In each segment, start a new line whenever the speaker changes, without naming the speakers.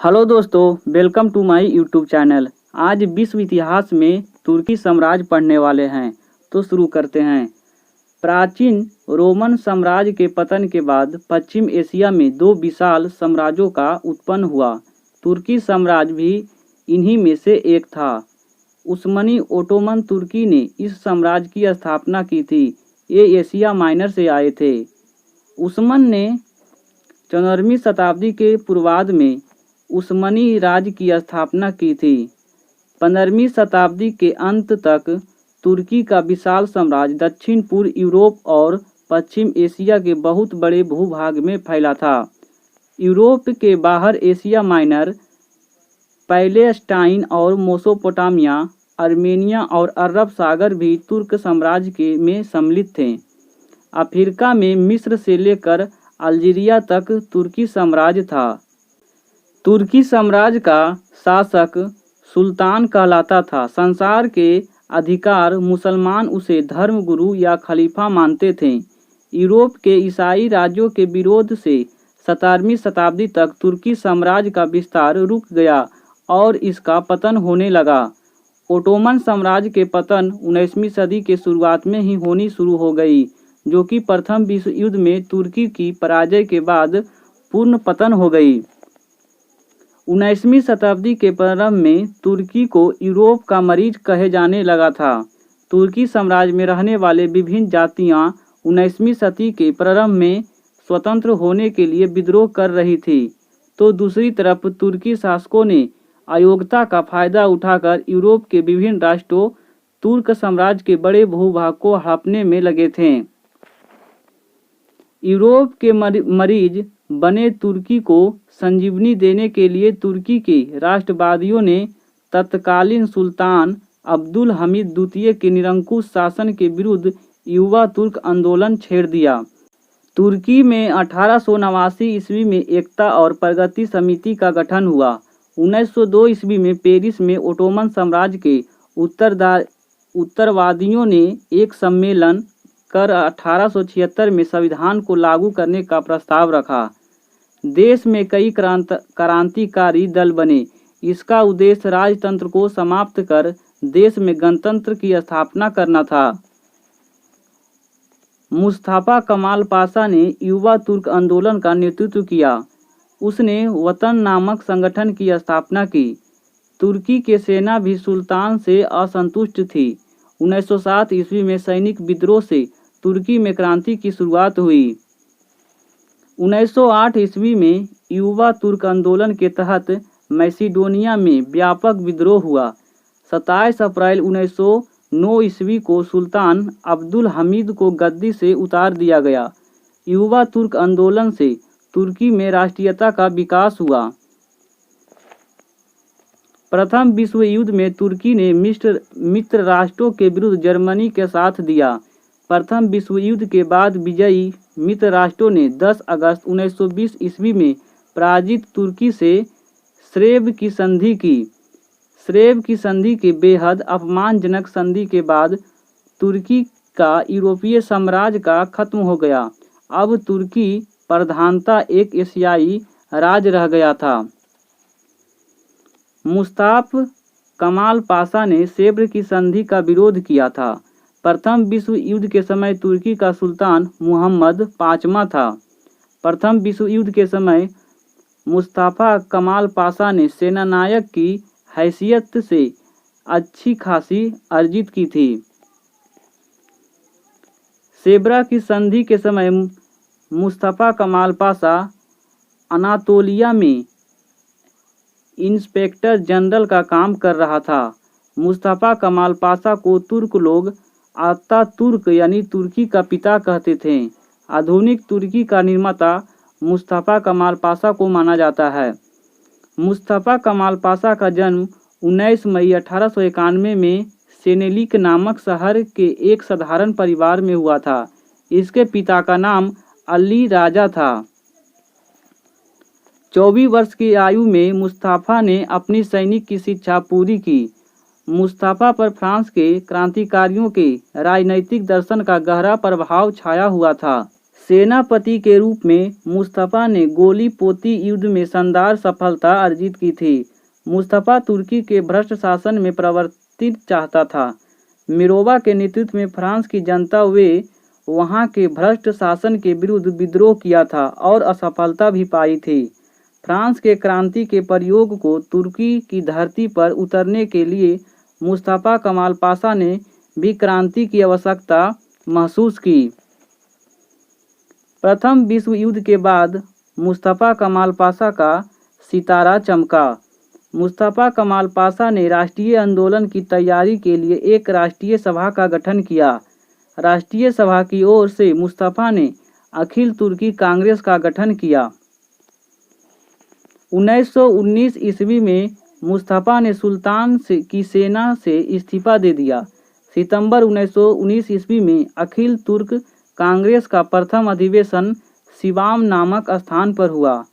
Hello दोस्तों, welcome to my YouTube channel. आज विश्व इतिहास में तुर्की साम्राज्य पढ़ने वाले हैं, तो शुरू करते हैं। प्राचीन रोमन साम्राज्य के पतन के बाद पश्चिम एशिया में दो विशाल साम्राज्यों का उत्पन्न हुआ। तुर्की साम्राज्य भी इन्हीं में से एक था। उस्मानी ओटोमन तुर्की ने इस साम्राज्य की स्थापना की थी। ये एशिया माइनर से आए थे। उस्मान ने 14वीं शताब्दी के पूर्वार्ध में उस्मानी राज्य की स्थापना की थी। 15वीं शताब्दी के अंत तक तुर्की का विशाल साम्राज्य दक्षिण पूर्व यूरोप और पश्चिम एशिया के बहुत बड़े भूभाग में फैला था। यूरोप के बाहर एशिया माइनर, पैलेस्टाइन और मेसोपोटामिया, आर्मेनिया और अरब सागर भी तुर्क साम्राज्य के में सम्मिलित थे। अफ्रीका में मिस्र से लेकर अल्जीरिया तक तुर्की साम्राज्य था। तुर्की साम्राज्य का शासक सुल्तान कहलाता था। संसार के अधिकार मुसलमान उसे धर्मगुरु या खलीफा मानते थे। यूरोप के ईसाई राज्यों के विरोध से 17वीं शताब्दी तक तुर्की साम्राज्य का विस्तार रुक गया और इसका पतन होने लगा। ओटोमन साम्राज्य के पतन 19वीं सदी के शुरुआत में ही होनी शुरू हो गई, जो कि प्रथम विश्व युद्ध में तुर्की की पराजय के बाद पूर्ण पतन हो गई। 19वीं शताब्दी के प्रारंभ में तुर्की को यूरोप का मरीज कहे जाने लगा था। तुर्की साम्राज्य में रहने वाले विभिन्न जातियां 19वीं सदी के प्रारंभ में स्वतंत्र होने के लिए विद्रोह कर रही थी, तो दूसरी तरफ तुर्की शासकों ने अयोग्यता का फायदा उठाकर यूरोप के विभिन्न राष्ट्रों तुर्क साम्राज्य के बड़े भूभाग को हड़पने में लगे थे। यूरोप के मरीज बने तुर्की को संजीवनी देने के लिए तुर्की के राष्ट्रवादियों ने तत्कालीन सुल्तान अब्दुल हमीद द्वितीय के निरंकुश शासन के विरुद्ध युवा तुर्क आंदोलन छेड़ दिया। तुर्की में 1889 ईस्वी में एकता और प्रगति समिति का गठन हुआ। 1902 ईस्वी में पेरिस में ओटोमन साम्राज्य के उत्तरवादियों ने एक सम्मेलन कर 1876 में संविधान को लागू करने का प्रस्ताव रखा। देश में कई क्रांतिकारी दल बने। इसका उद्देश्य राजतंत्र को समाप्त कर देश में गणतंत्र की स्थापना करना था। मुस्तफा कमाल पाशा ने युवा तुर्क आंदोलन का नेतृत्व किया। उसने वतन नामक संगठन की स्थापना की। तुर्की की सेना भी सुल्तान से असंतुष्ट थी। 1907 ईस्वी में सैनिक विद्रोह से तुर्की में क्रांति की शुरुआत हुई। 1908 ईस्वी में युवा तुर्क आंदोलन के तहत मैसिडोनिया में व्यापक विद्रोह हुआ। 27 अप्रैल 1909 ईस्वी को सुल्तान अब्दुल हमीद को गद्दी से उतार दिया गया। युवा तुर्क आंदोलन से तुर्की में राष्ट्रीयता का विकास हुआ। प्रथम विश्व युद्ध में तुर्की ने मित्र राष्ट्रों के विरुद्ध जर्मनी के साथ दिया। प्रथम विश्व युद्ध के बाद विजयी मित्र राष्ट्रों ने 10 अगस्त 1920 ईस्वी में पराजित तुर्की से श्रेब की संधि की। श्रेब की संधि के बेहद अपमानजनक संधि के बाद तुर्की का यूरोपीय साम्राज्य का खत्म हो गया। अब तुर्की प्रधानता एक एशियाई राज्य रह गया था। मुस्तफा कमाल पाशा ने श्रेब की संधि का विरोध किया था। प्रथम विश्व युद्ध के समय तुर्की का सुल्तान मुहम्मद पाँचवां था। प्रथम विश्व युद्ध के समय मुस्तफा कमाल पाशा ने सेनानायक की हैसियत से अच्छी खासी अर्जित की थी। सेब्रा की संधि के समय मुस्तफा कमाल पाशा अनातोलिया में इंस्पेक्टर जनरल का काम कर रहा था। मुस्तफा कमाल पाशा को तुर्क लोग आतातुर्क यानी तुर्की का पिता कहते थे। आधुनिक तुर्की का निर्माता मुस्तफा कमाल पाशा को माना जाता है। मुस्तफा कमाल पाशा का जन्म 19 मई 1891 में सेनेलिक नामक शहर के एक साधारण परिवार में हुआ था। इसके पिता का नाम अली राजा था। 24 वर्ष की आयु में मुस्तफा ने अपनी सैनिक की शिक्षा पूरी की। मुस्तफा पर फ्रांस के क्रांतिकारियों के राजनैतिक दर्शन का गहरा प्रभाव छाया हुआ था। सेनापति के रूप में मुस्तफ़ा ने गोलीपोती युद्ध में शानदार सफलता अर्जित की थी। मुस्तफ़ा तुर्की के भ्रष्ट शासन में परिवर्तित चाहता था। मिरोवा के नेतृत्व में फ्रांस की जनता वे वहां के भ्रष्ट शासन के विरुद्ध विद्रोह किया था और असफलता भी पाई थी। फ्रांस के क्रांति के प्रयोग को तुर्की की धरती पर उतरने के लिए मुस्तफ़ा कमाल पाशा ने भी क्रांति की आवश्यकता महसूस की। प्रथम विश्व युद्ध के बाद मुस्तफ़ा कमाल पाशा का सितारा चमका। मुस्तफ़ा कमाल पाशा ने राष्ट्रीय आंदोलन की तैयारी के लिए एक राष्ट्रीय सभा का गठन किया। राष्ट्रीय सभा की ओर से मुस्तफ़ा ने अखिल तुर्की कांग्रेस का गठन किया। 1919 ईस्वी में मुस्तफ़ा ने सुल्तान की सेना से इस्तीफा दे दिया। सितंबर 1919 ईस्वी में अखिल तुर्क कांग्रेस का प्रथम अधिवेशन शिवाम नामक स्थान पर हुआ।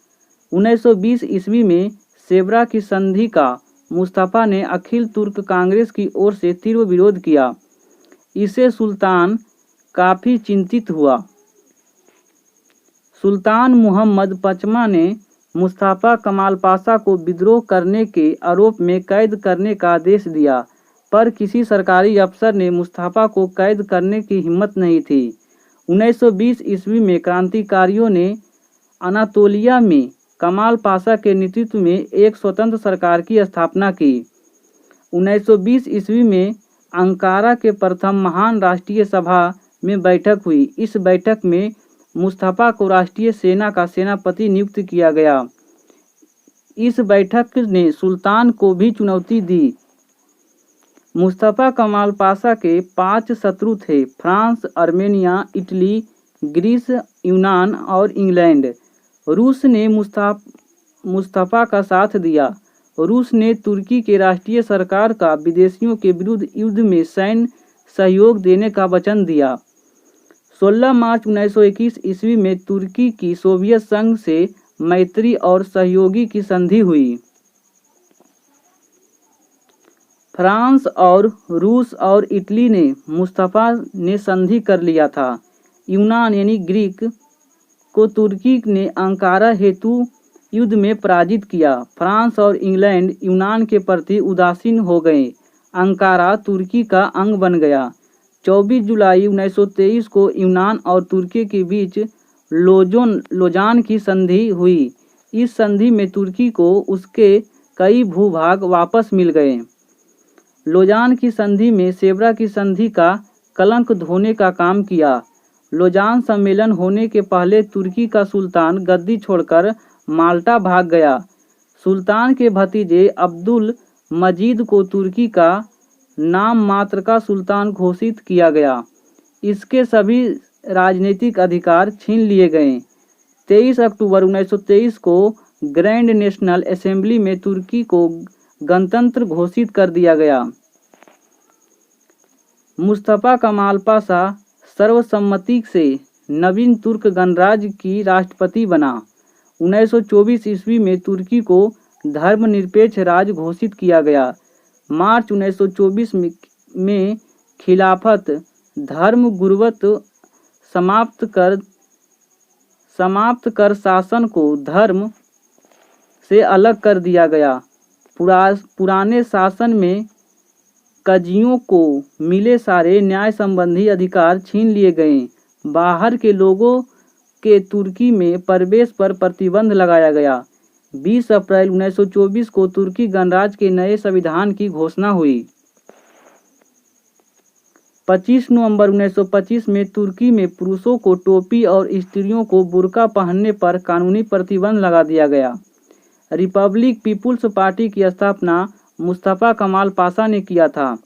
1920 ईस्वी में सेबरा की संधि का मुस्तफ़ा ने अखिल तुर्क कांग्रेस की ओर से तीव्र विरोध किया। इससे सुल्तान काफ़ी चिंतित हुआ। सुल्तान मुहम्मद पचमा ने मुस्तफ़ा कमाल पाशा को विद्रोह करने के आरोप में कैद करने का आदेश दिया, पर किसी सरकारी अफसर ने मुस्तफ़ा को कैद करने की हिम्मत नहीं थी। 1920 ईस्वी में क्रांतिकारियों ने अनातोलिया में कमाल पाशा के नेतृत्व में एक स्वतंत्र सरकार की स्थापना की। 1920 ईस्वी में अंकारा के प्रथम महान राष्ट्रीय सभा में बैठक हुई। इस बैठक में मुस्तफ़ा को राष्ट्रीय सेना का सेनापति नियुक्त किया गया। इस बैठक ने सुल्तान को भी चुनौती दी। मुस्तफ़ा कमाल पाशा के 5 शत्रु थे: फ्रांस, आर्मेनिया, इटली, ग्रीस, यूनान और इंग्लैंड। रूस ने मुस्तफ़ा का साथ दिया। रूस ने तुर्की के राष्ट्रीय सरकार का विदेशियों के विरुद्ध युद्ध में सैन्य सहयोग देने का वचन दिया। 16 मार्च 1921 ईस्वी में तुर्की की सोवियत संघ से मैत्री और सहयोगी की संधि हुई। फ्रांस और रूस और इटली ने मुस्तफ़ा ने संधि कर लिया था। यूनान यानी ग्रीक को तुर्की ने अंकारा हेतु युद्ध में पराजित किया। फ्रांस और इंग्लैंड यूनान के प्रति उदासीन हो गए। अंकारा तुर्की का अंग बन गया। 24 जुलाई 1923 को यूनान और तुर्की के बीच लोजान की संधि हुई। इस संधि में तुर्की को उसके कई भूभाग वापस मिल गए। लोजान की संधि में सेबरा की संधि का कलंक धोने का काम किया। लोजान सम्मेलन होने के पहले तुर्की का सुल्तान गद्दी छोड़कर माल्टा भाग गया। सुल्तान के भतीजे अब्दुल मजीद को तुर्की का नाम मात्र का सुल्तान घोषित किया गया। इसके सभी राजनीतिक अधिकार छीन लिए गए। 23 अक्टूबर 1923 को ग्रैंड नेशनल असेंबली में तुर्की को गणतंत्र घोषित कर दिया गया। मुस्तफ़ा कमाल पाशा सर्वसम्मति से नवीन तुर्क गणराज्य की राष्ट्रपति बना। 1924 ईस्वी में तुर्की को धर्मनिरपेक्ष राज्य घोषित किया गया। मार्च 1924 में खिलाफत धर्म गुरुवत समाप्त कर शासन को धर्म से अलग कर दिया गया। पुराने शासन में कजियों को मिले सारे न्याय संबंधी अधिकार छीन लिए गए। बाहर के लोगों के तुर्की में प्रवेश पर प्रतिबंध लगाया गया। 20 अप्रैल 1924 को तुर्की गणराज्य के नए संविधान की घोषणा हुई। 25 नवंबर 1925 में तुर्की में पुरुषों को टोपी और स्त्रियों को बुर्का पहनने पर कानूनी प्रतिबंध लगा दिया गया। रिपब्लिक पीपुल्स पार्टी की स्थापना मुस्तफ़ा कमाल पाशा ने किया था।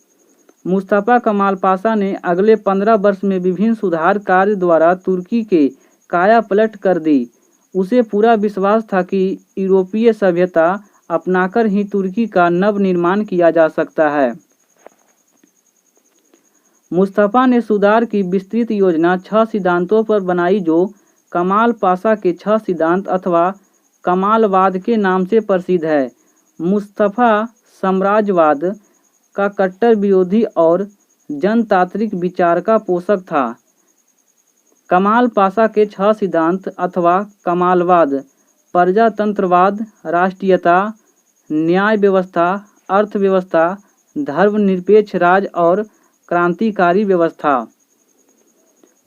मुस्तफ़ा कमाल पाशा ने अगले 15 वर्ष में विभिन्न सुधार कार्य द्वारा तुर्की के काया पलट कर दी। उसे पूरा विश्वास था कि यूरोपीय सभ्यता अपनाकर ही तुर्की का नव निर्माण किया जा सकता है। मुस्तफ़ा ने सुधार की विस्तृत योजना 6 सिद्धांतों पर बनाई, जो कमाल पाशा के 6 सिद्धांत अथवा कमालवाद के नाम से प्रसिद्ध है। मुस्तफ़ा साम्राज्यवाद का कट्टर विरोधी और जनतांत्रिक विचार का पोषक था। कमाल पाशा के 6 सिद्धांत अथवा कमालवाद, प्रजातंत्रवाद, राष्ट्रीयता, न्याय व्यवस्था, अर्थव्यवस्था, धर्मनिरपेक्ष राज और क्रांतिकारी व्यवस्था।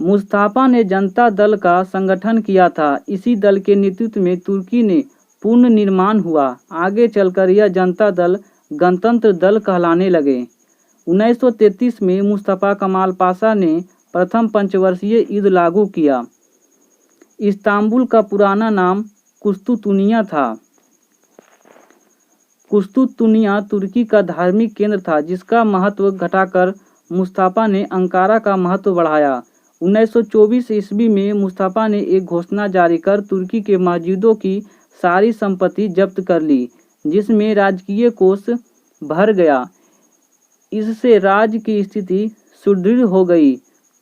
मुस्तफा ने जनता दल का संगठन किया था। इसी दल के नेतृत्व में तुर्की ने पूर्ण निर्माण हुआ। आगे चलकर यह जनता दल गणतंत्र दल कहलाने लगे। 1933 में मुस्तफा कमाल पाशा ने प्रथम पंचवर्षीय युद्ध लागू किया। इस्तांबुल का पुराना नाम कुस्तुतुनिया था। कुस्तुतुनिया तुर्की का धार्मिक केंद्र था, जिसका महत्व घटाकर मुस्तफा ने अंकारा का महत्व बढ़ाया। 1924 ईस्वी में मुस्तफा ने एक घोषणा जारी कर तुर्की के मस्जिदों की सारी संपत्ति जब्त कर ली, जिसमें राजकीय कोष भर गया। इससे राज्य की स्थिति सुदृढ़ हो गई।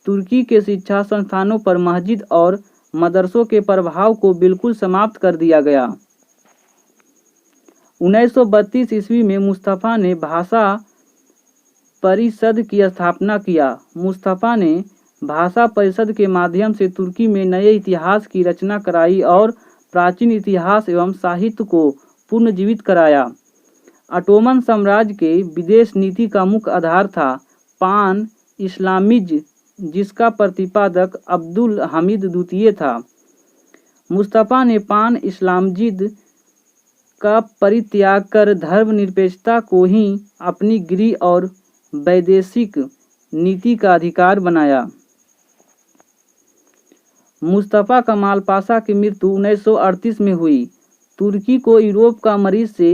तुर्की के शिक्षा संस्थानों पर मस्जिद और मदरसों के प्रभाव को बिल्कुल समाप्त कर दिया गया। 1932 ईस्वी में मुस्तफा ने भाषा परिषद की स्थापना किया। मुस्तफा ने भाषा परिषद के माध्यम से तुर्की में नए इतिहास की रचना कराई और प्राचीन इतिहास एवं साहित्य को पुनर्जीवित कराया। ऑटोमन साम्राज्य के विदेश नीति का मुख्य आधार था पान इस्लामिज्म, जिसका प्रतिपादक अब्दुल हमीद द्वितीय था। मुस्तफा ने पान इस्लामिज्म का परित्याग कर धर्मनिरपेक्षता को ही अपनी गृह और वैदेशिक नीति का अधिकार बनाया। मुस्तफा कमाल पाशा की मृत्यु 1938 में हुई। तुर्की को यूरोप का मरीज से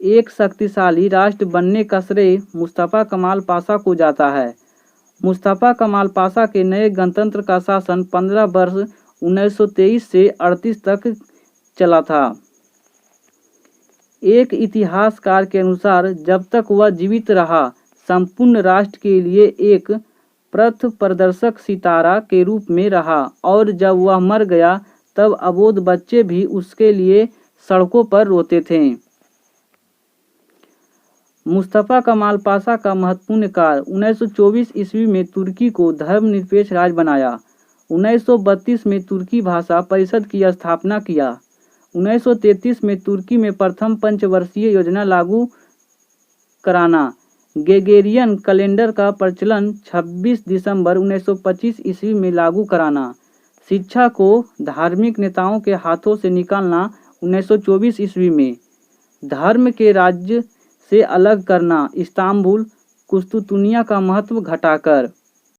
एक शक्तिशाली राष्ट्र बनने का श्रेय मुस्तफा कमाल पाशा को जाता है। मुस्तफा कमाल पाशा के नए गणतंत्र का शासन 15 वर्ष 1923 से 38 तक चला था। एक इतिहासकार के अनुसार जब तक वह जीवित रहा, संपूर्ण राष्ट्र के लिए एक पथ प्रदर्शक सितारा के रूप में रहा, और जब वह मर गया तब अबोध बच्चे भी उसके लिए सड़कों पर रोते थे। मुस्तफा कमाल पाशा का महत्वपूर्ण कार्य 1924 ईस्वी में तुर्की को धर्मनिरपेक्ष राज्य बनाया। 1932 में तुर्की भाषा परिषद की स्थापना किया। 1933 में तुर्की में प्रथम पंचवर्षीय योजना लागू कराना। ग्रेगोरियन कैलेंडर का प्रचलन 26 दिसंबर 1925 ईस्वी में लागू कराना। शिक्षा को धार्मिक नेताओं के हाथों से निकालना 1924 ईस्वी में। धर्म के राज्य से अलग करना। इस्तांबुल कुस्तुतुनिया का महत्व घटाकर